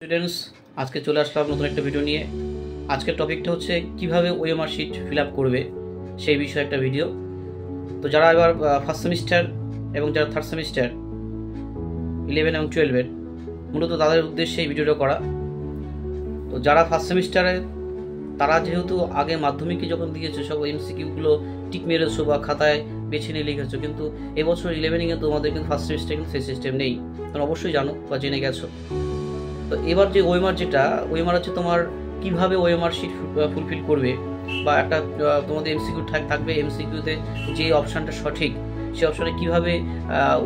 Students আজকে চলে আসলাম নতুন একটা ভিডিও নিয়ে। আজকের টপিকটা হচ্ছে কিভাবে ওএমআর শিট ফিল আপ করবে সেই বিষয়ে একটা ভিডিও। তো যারা এবার ফার্স্ট সেমিস্টার এবং যারা থার্ড সেমিস্টার 11 এবং 12-এর মূলত তাদের উদ্দেশ্যে এই ভিডিওটা করা। তো যারা ফার্স্ট সেমিস্টারে তারা যেহেতু আগে মাধ্যমিকে যখন দিয়েছে সব এমসিকিউগুলো টিক মেরেছো বা খাতায় বেছে নিয়ে লিখেছো, কিন্তু এবছর 11-এ কিন্তু তোমাদের কিন্তু ফার্স্ট সেমিস্টারে কিন্তু সেই সিস্টেম নেই, তোমরা অবশ্যই জানো বা জেনে গেছো। তো এবার যে ওএমআর হচ্ছে তোমার কিভাবে ওএমআর শিট ফুলফিল করবে, বা একটা তোমাদের এমসিকিউ থাকবে, এমসিকিউতে যে অপশানটা সঠিক সেই অপশানে কীভাবে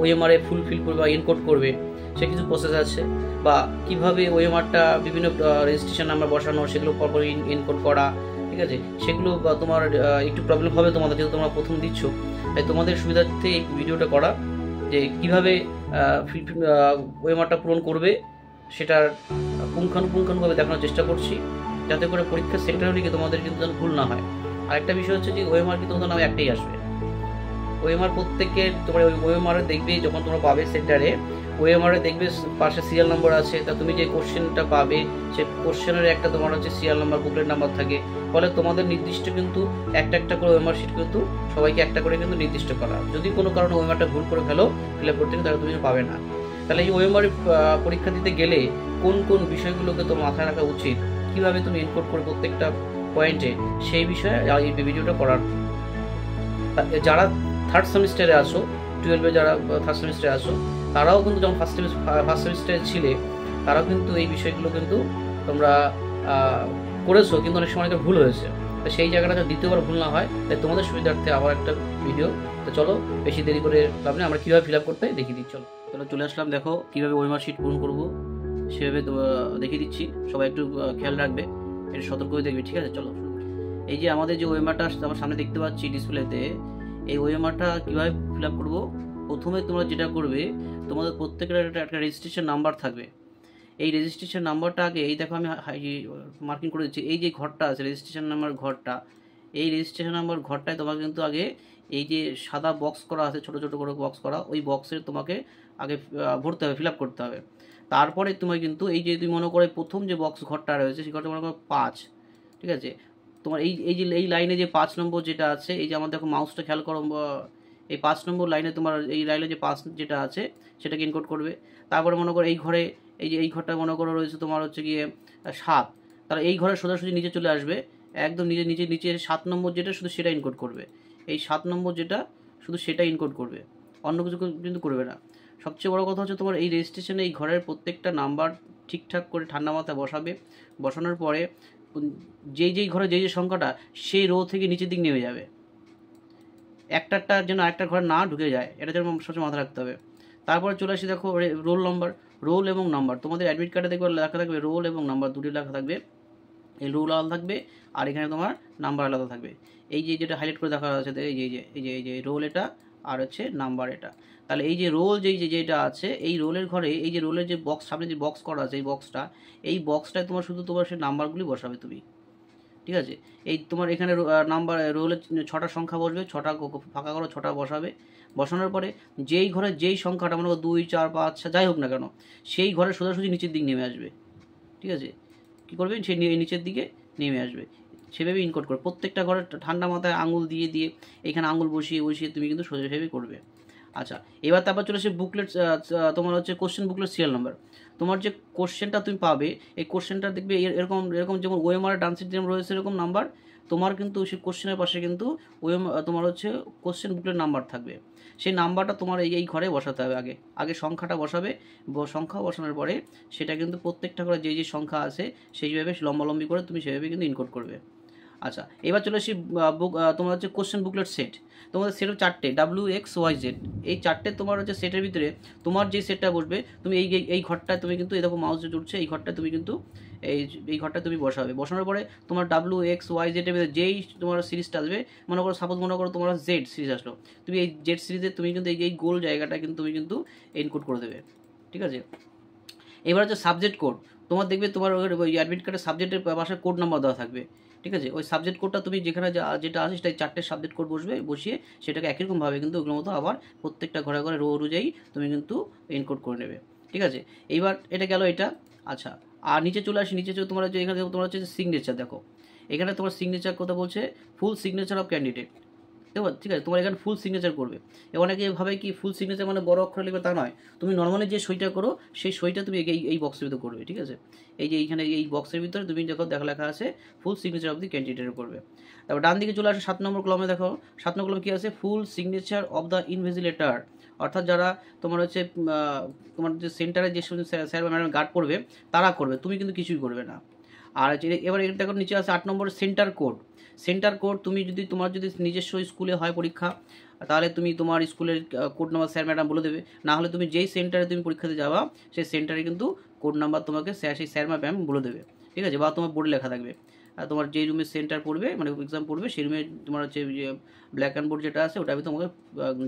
ওএমআর ফুলফিল করবে বা এনকোড করবে সে কিছু প্রসেস আছে, বা কিভাবে ওএমআরটা বিভিন্ন রেজিস্ট্রেশন নাম্বার বসানো সেগুলো পরপর এনকোড করা, ঠিক আছে, সেগুলো তোমার একটু প্রবলেম হবে তোমাদের, যেহেতু তোমরা প্রথম দিচ্ছ, তাই তোমাদের সুবিধার্থে এই ভিডিওটা করা যে কীভাবে ওএমআরটা পূরণ করবে সেটার পুঙ্খানুপুঙ্খানুভাবে দেখানোর চেষ্টা করছি, যাতে করে পরীক্ষার সেন্টারে লিখে তোমাদের কিন্তু যেন ভুল না হয়। আরেকটা বিষয় হচ্ছে যে ওএমআর কিন্তু তোমাদের নামে একটাই আসবে। ওএমআর প্রত্যেকের তোমরা ওই ওএমআর দেখবে যখন তোমরা পাবে সেন্টারে, ওএমআর দেখবে পাশে সিরিয়াল নাম্বার আছে, তা তুমি যে কোশ্চেনটা পাবে সেই কোশ্চেনের একটা তোমার হচ্ছে সিরিয়াল নাম্বার, বুকলেট নাম্বার থাকে, ফলে তোমাদের নির্দিষ্ট কিন্তু একটা করে ওএমআর শিট কিন্তু সবাইকে একটা করে কিন্তু নির্দিষ্ট করা। যদি কোনো কারণে ওএমআরটা ভুল করে ফেলো ফিল আপ করতে, তাহলে তুমি পাবে না। তাহলে এই ওএমআর পরীক্ষা দিতে গেলে কোন কোন বিষয়গুলোকে তোমার মাথায় রাখা উচিত, কিভাবে তুমি এনকোড করে প্রত্যেকটা পয়েন্টে, সেই বিষয়ে এই ভিডিওটা করার। যারা থার্ড সেমিস্টারে আসো, 12-এ যারা থার্ড সেমিস্টারে আসো, তারাও কিন্তু যখন ফার্স্ট সেমিস্টারে ছিলে তারাও কিন্তু এই বিষয়গুলো কিন্তু তোমরা করেছো, কিন্তু অনেক সময় ভুল হয়েছে। তো সেই জায়গাটা যদি দ্বিতীয়বার ভুল না হয়, তাই তোমাদের সুবিধার্থে আবার একটা ভিডিও। তো চলো বেশি দেরি করে লাভ নেই, আমরা কীভাবে ফিল আপ করতে দেখিয়ে দিই। চলো চলে আসলাম, দেখো কীভাবে ওএমআর শিট পূরণ করবো সেভাবে দেখিয়ে দিচ্ছি। সবাই একটু খেয়াল রাখবে, একটু সতর্ক হয়ে দেখবে, ঠিক আছে। চলো, এই যে আমাদের যে ওএমআরটা আমার সামনে দেখতে পাচ্ছি ডিসপ্লেতে, এই ওএমআরটা কীভাবে ফিল আপ করবো। প্রথমে তোমরা যেটা করবে, তোমাদের প্রত্যেকের একটা রেজিস্ট্রেশন নাম্বার থাকবে। এই রেজিস্ট্রেশন নাম্বারটা আগে, এই দেখো আমি মার্কিং করে দিচ্ছি, এই যে ঘরটা আছে রেজিস্ট্রেশন নাম্বার ঘরটা, এই রেজিস্ট্রেশন নাম্বার ঘরটায় তোমাকে কিন্তু আগে এই যে সাদা বক্স করা আছে, ছোটো ছোটো করে বক্স করা, ওই বক্সের তোমাকে আগে ভরতে হবে, ফিল আপ করতে হবে। তারপরে তোমার কিন্তু এই যে তুমি মনে করে প্রথম যে বক্স ঘরটা রয়েছে সেই ঘরটা মনে করো 5, ঠিক আছে। তোমার এই লাইনে যে 5 নম্বর যেটা আছে, এই যে আমার দেখো মাউসটা খেয়াল করো, এই 5 নম্বর লাইনে তোমার এই লাইনে যে 5 যেটা আছে সেটাকে এনকোড করবে। তারপরে মনে করো এই ঘরে, এই ঘরটা মনে করো রয়েছে তোমার হচ্ছে গিয়ে 7, তাহলে এই ঘরে সোজাসুজি নিচে চলে আসবে, একদম নিচে 7 নম্বর যেটা শুধু সেটা ইনকোড করবে। এই 7 নম্বর যেটা শুধু সেটা ইনকোড করবে, অন্য কিছু কিন্তু করবে না। সবচেয়ে বড় কথা হচ্ছে তোমার এই রেজিস্ট্রেশনে এই ঘরের প্রত্যেকটা নাম্বার ঠিকঠাক করে ঠান্ডা মাথায় বসাবে। বসানোর পরে যেই ঘরে যে সংখ্যাটা, সেই রো থেকে নিচের দিক নেমে যাবে, একটা যেন একটা ঘরে না ঢুকে যায়, এটা যেন সবসময় মাথায় রাখতে হবে। তারপরে চলে আসি, দেখো রোল নাম্বার, রোল এবং নাম্বার, তোমাদের অ্যাডমিট কার্ডে দেখবে লেখা থাকবে রোল এবং নাম্বার, দুটি লেখা থাকবে। এই রোল আলাদা থাকবে আর এখানে তোমার নাম্বার আলাদা থাকবে। এই যে যেটা হাইলাইট করে দেখা আছে, এই যে রোল এটা আর হচ্ছে নাম্বার এটা। তাহলে এই যে রোল যেটা আছে, এই রোলের ঘরে এই যে রোলের যে বক্স, সামনে যে বক্স করা আছে, এই বক্সটায় তোমার শুধু তোমার সেই নাম্বারগুলি বসাবে তুমি, ঠিক আছে। এই তোমার এখানে নাম্বার রোলের 6টা সংখ্যা বসবে, 6টা ফাঁকা করো, 6টা বসাবে। বসানোর পরে যেই ঘরে যেই সংখ্যাটা মনে করো 2, 4, 5 যাই হোক না কেন, সেই ঘরে সোজাসুজি নিচের দিক নেমে আসবে, ঠিক আছে। কী করবে, সেই নিচের দিকে নেমে আসবে, সেভাবে ইনকোড করবে। প্রত্যেকটা ঘরে ঠান্ডা মাথায় আঙুল দিয়ে এখানে আঙুল বসিয়ে তুমি কিন্তু সোজাভাবে করবে। আচ্ছা, এবার তারপর চলে আসে বুকলেট, তোমার হচ্ছে কোশ্চেন বুকলেট সিরিয়াল নাম্বার। তোমার যে কোশ্চেনটা তুমি পাবে, এই কোশ্চেনটা দেখবে এরকম যেমন ওএমআর ডান সাইড যেমন রয়েছে এরকম নাম্বার, তোমার কিন্তু সেই কোশ্চেনের পাশে কিন্তু তোমার হচ্ছে কোশ্চেন বুকলেট নাম্বার থাকবে। সেই নাম্বারটা তোমার এই ঘরে বসাতে হবে। আগে সংখ্যাটা বসাবে, সংখ্যা বসানোর পরে সেটা কিন্তু প্রত্যেকটা করে যে সংখ্যা আছে সেইভাবে লম্বালম্বি করে তুমি সেভাবে কিন্তু ইনকোড করবে। আচ্ছা, এবার চলে আসি তোমার হচ্ছে কোশ্চেন বুকলেট সেট। তোমাদের সেট 4টে, WXYZ, এই 4টে তোমার হচ্ছে সেটের ভিতরে তোমার যে সেটটা বসবে, তুমি এই ঘরটায় তুমি কিন্তু এই দেখো মাউস যে জুড়ছে, এই ঘরটায় তুমি কিন্তু এই ঘরটায় তুমি বসাবে। বসানোর পরে তোমার WXYZ এর ভিতরে যেই তোমার সিরিজটা আসবে, মনে করো তোমার জেড সিরিজ আসলো, তুমি এই জেড সিরিজে তুমি কিন্তু এই গোল জায়গাটা কিন্তু তুমি কিন্তু এনকোড করে দেবে, ঠিক আছে। এবার হচ্ছে সাবজেক্ট কোড, তোমার দেখবে তোমার ওই অ্যাডমিট কার্ডের সাবজেক্টের পাশে কোড নাম্বার দেওয়া থাকবে, ঠিক আছে। ওই সাবজেক্ট কোডটা তুমি যেখানে যেটা আছে সেটা 4টে সাবজেক্ট কোড বসিয়ে সেটাকে একই রকমভাবে কিন্তু ওগুলোর মতো আবার প্রত্যেকটা ঘরে রো অনুযায়ী তুমি কিন্তু এনকোড করে নেবে, ঠিক আছে। এইবার এটা গেল এটা। আচ্ছা, আর নিচে চলে আসি, নিচে তোমার হচ্ছে এখানে তোমার হচ্ছে সিগনেচার, দেখো এখানে তোমার সিগনেচার কথা বলছে, ফুল সিগনেচার অফ ক্যান্ডিডেট, দেখো ঠিক আছে, তোমার এখানে ফুল সিগনেচার করবে। অনেকে ভাবে কি ফুল সিগনেচার মানে বড় অক্ষরে লিখবে, তা নয়, তুমি নর্মালি যে সইটা করো সেই সইটা তুমি এই বক্সের ভিতরে করবে, ঠিক আছে। এই যে এইখানে এই বক্সের ভিতরে তুমি যখন লেখা আছে ফুল সিগনেচার অফ দি ক্যান্ডিডেটের করবে। তারপর ডান দিকে চলে আসে 7 নম্বর কলমে, দেখো 7 নম্বর কলমে কী আছে, full signature of the invigilator, অর্থাৎ যারা তোমার হচ্ছে তোমার যে সেন্টারে যে স্যার বা ম্যাডাম গার্ড করবে তারা করবে, তুমি কিন্তু কিছুই করবে না। আর এবার এটা দেখো নিচে আছে 8 নম্বর সেন্টার কোড। সেন্টার কোড তুমি যদি তোমার যদি নিজস্ব স্কুলে হয় পরীক্ষা, তাহলে তুমি তোমার স্কুলের কোড নাম্বার স্যার ম্যাডাম বলে দেবে, না হলে তুমি যেই সেন্টারে তুমি পরীক্ষাতে যাবা সেই সেন্টারে কিন্তু কোড নাম্বার তোমাকে সেই স্যার ম্যাডাম বলে দেবে, ঠিক আছে, বা তোমার বোর্ডে লেখা থাকবে। তোমার যেই রুমে সেন্টার পড়বে মানে এক্সাম পড়বে সেই রুমে তোমার হচ্ছে যে ব্ল্যাক অ্যান্ড বোর্ড যেটা আছে ওটা আমি তোমাকে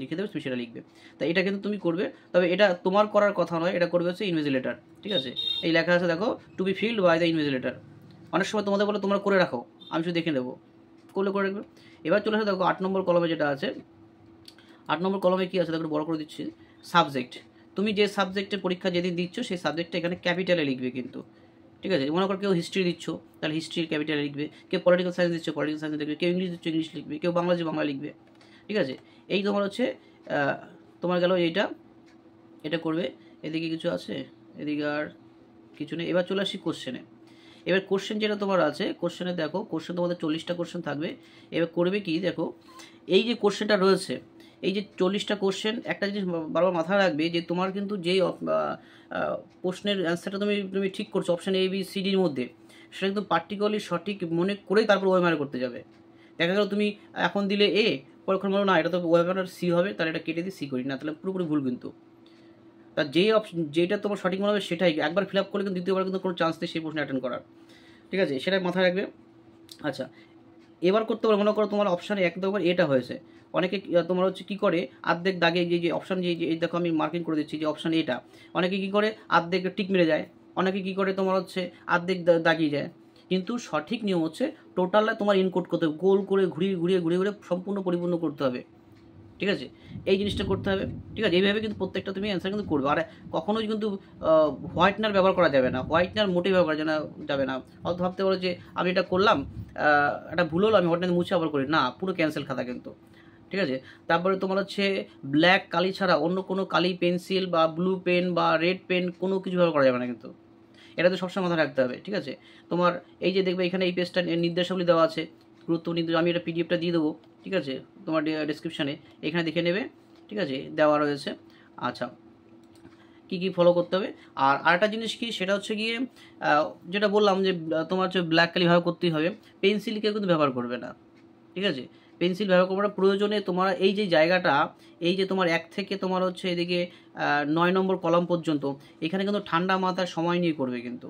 লিখে দেবে, তুমি সেটা লিখবে। তাই এটা কিন্তু তুমি করবে, তবে এটা তোমার করার কথা নয়, এটা করবে হচ্ছে ইনভিজিলেটর, ঠিক আছে। এই লেখা আছে দেখো, to be filled by the invigilator. অনেক সময় তোমাদের বলে তোমরা করে রাখো, আমি শুধু দেখে নেবো, করলে করে রাখবে। এবার চলে আসে দেখো 8 নম্বর কলমে যেটা আছে, 8 নম্বর কলমে কী আছে দেখো, বড় করে দিচ্ছি, সাবজেক্ট। তুমি যে সাবজেক্টের পরীক্ষা যেদিন দিচ্ছ সেই সাবজেক্টটা এখানে ক্যাপিটালে লিখবে কিন্তু, ঠিক আছে। মনে করো কেউ হিস্ট্রি দিচ্ছ তাহলে হিস্ট্রির ক্যাপিটালে লিখবে, কেউ পলিটিক্যাল সায়েন্স দিচ্ছ পলিটিক্যাল সায়েন্স লিখবে, কেউ ইংলিশ দিচ্ছ ইংলিশ লিখবে, কেউ বাংলা দিচ্ছ বাংলা লিখবে, ঠিক আছে। এই তোমার হচ্ছে তোমার গেল এইটা, এটা করবে। এদিকে কিছু আছে, এদিকে আর কিছু নেই। এবার চলে আসি কোশ্চেনে। এবার কোশ্চেন যেটা তোমার আছে, কোশ্চেনে দেখো কোশ্চেন তোমাদের 40টা কোশ্চেন থাকবে। এবার করবে কি দেখো, এই যে কোশ্চেনটা রয়েছে, এই যে 40টা কোশ্চেন, একটা জিনিস বারবার মাথায় রাখবে যে তোমার কিন্তু যেই প্রশ্নের অ্যান্সারটা তুমি ঠিক করছো অপশান এ বি সি ডির মধ্যে, সেটা কিন্তু পার্টিকুলারলি সঠিক মনে করেই তারপর ওয়েমার করতে যাবে। দেখা গেল তুমি এখন দিলে এ, পরক্ষণ বলো না এটা তো ওয়েমার সি হবে, তাহলে এটা কেটে দিয়ে সি করি না, তাহলে পুরোপুরি ভুল কিন্তু। তার যেই অপশন যেটা তোমার সঠিক মনে হবে সেটাই একবার ফিল আপ করলে কিন্তু দ্বিতীয়বার কিন্তু কোনো চান্স নেই সেই প্রশ্ন অ্যাটেন্ড করার, ঠিক আছে, সেটাই মাথায় রাখবে। আচ্ছা, এবার করতে পারো, মনে করো তোমার অপশানে এক দুবার এটা হয়েছে, অনেকে তোমার হচ্ছে কী করে আর্ধেক দাগে যে অপশান যে এই দেখো আমি মার্কিং করে দিচ্ছি যে অপশান এটা, অনেকে কী করে আর্ধেক টিক মেরে যায়, অনেকে কী করে তোমার হচ্ছে আর্ধেক দাগিয়ে যায়। কিন্তু সঠিক নিয়ম হচ্ছে টোটালটা তোমার ইনকোড করতে হবে, গোল করে ঘুরিয়ে ঘুরিয়ে ঘুরিয়ে ঘুরিয়ে সম্পূর্ণ পরিপূর্ণ করতে হবে, ঠিক আছে, এই জিনিসটা করতে হবে, ঠিক আছে। এইভাবে কিন্তু প্রত্যেকটা তুমি অ্যান্সার কিন্তু করবে। আর কখনোই কিন্তু হোয়াইটনার ব্যবহার করা যাবে না, হোয়াইটনার মোটেই ব্যবহার করা যাবে না। অত ভাবতে পারো যে আমি এটা করলাম, এটা ভুল হলো, আমি হোয়াইটনার মুছে আবার করি না, পুরো ক্যান্সেল খাতা কিন্তু, ঠিক আছে। তারপরে তোমার হচ্ছে ব্ল্যাক কালি ছাড়া অন্য কোনো কালি পেন্সিল বা ব্লু পেন বা রেড পেন কোনো কিছু ব্যবহার করা যাবে না কিন্তু, এটা তো সবসময় মাথায় রাখতে হবে, ঠিক আছে। তোমার এই যে দেখবে এখানে এই পেজটা নির্দেশাবলী দেওয়া আছে, গুরুত্বপূর্ণ নির্দেশ, আমি এটা পিডিএফটা দিয়ে দেবো, ঠিক আছে, তোমার ডেসক্রিপশানে এখানে দেখে নেবে, ঠিক আছে, দেওয়া রয়েছে। আচ্ছা, কী কী ফলো করতে হবে। আর আরেকটা জিনিস কি, সেটা হচ্ছে গিয়ে যেটা বললাম যে তোমার হচ্ছে ব্ল্যাক কালি ব্যবহার করতেই হবে, পেন্সিলকে কিন্তু ব্যবহার করবে না, ঠিক আছে, পেন্সিল ব্যবহার করবে না। প্রয়োজনে তোমার এই যে জায়গাটা, এই যে তোমার 1 থেকে তোমার হচ্ছে এদিকে 9 নম্বর কলাম পর্যন্ত, এখানে কিন্তু ঠান্ডা মাথার সময় নিয়ে করবে কিন্তু,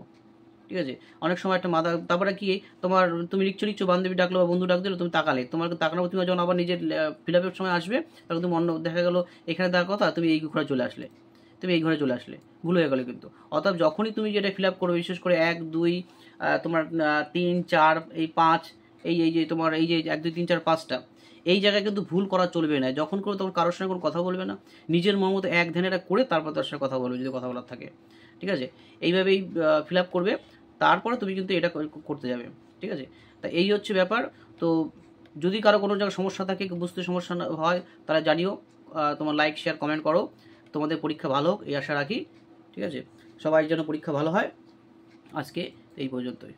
ঠিক আছে। অনেক সময় একটা মাথা, তারপরে কি তোমার তুমি লিখছো বান্ধবী ডাকলো বা বন্ধু ডাক দিলো, তুমি তাকালে, তোমার তাকানোর তুমি যখন আবার নিজের ফিল আপের সময় আসবে তখন তুমি অন্য দেখা গেলো এখানে দেওয়ার কথা, তুমি এই ঘরে চলে আসলে, তুমি এই ঘরে চলে আসলে, ভুল হয়ে গেলো কিন্তু। অর্থাৎ যখনই তুমি যেটা ফিল আপ করবে, বিশেষ করে 1 2 তোমার 3 4 এই 5, এই যে তোমার এই যে 1 2 3 4 5টা, এই জায়গায় কিন্তু ভুল করা চলবে না। যখন করে তখন কারোর সঙ্গে কোনো কথা বলবে না, নিজের মন মতো এক ধ্যানেটা করে তারপর তার সঙ্গে কথা বলবে যদি কথা বলার থাকে, ঠিক আছে। এইভাবেই ফিল আপ করবে, তারপরে তুমি কিন্তু এটা করতে যাবে, ঠিক আছে। তা এই হচ্ছে ব্যাপার। তো যদি কারো কোনো জায়গায় সমস্যা থাকে, বুঝতে সমস্যা হয়, তাহলে জানিও, তোমার লাইক শেয়ার কমেন্ট করো। তোমাদের পরীক্ষা ভালো হোক এই আশা রাখি, ঠিক আছে, সবাই যেন পরীক্ষা ভালো হয়। আজকে এই পর্যন্তই।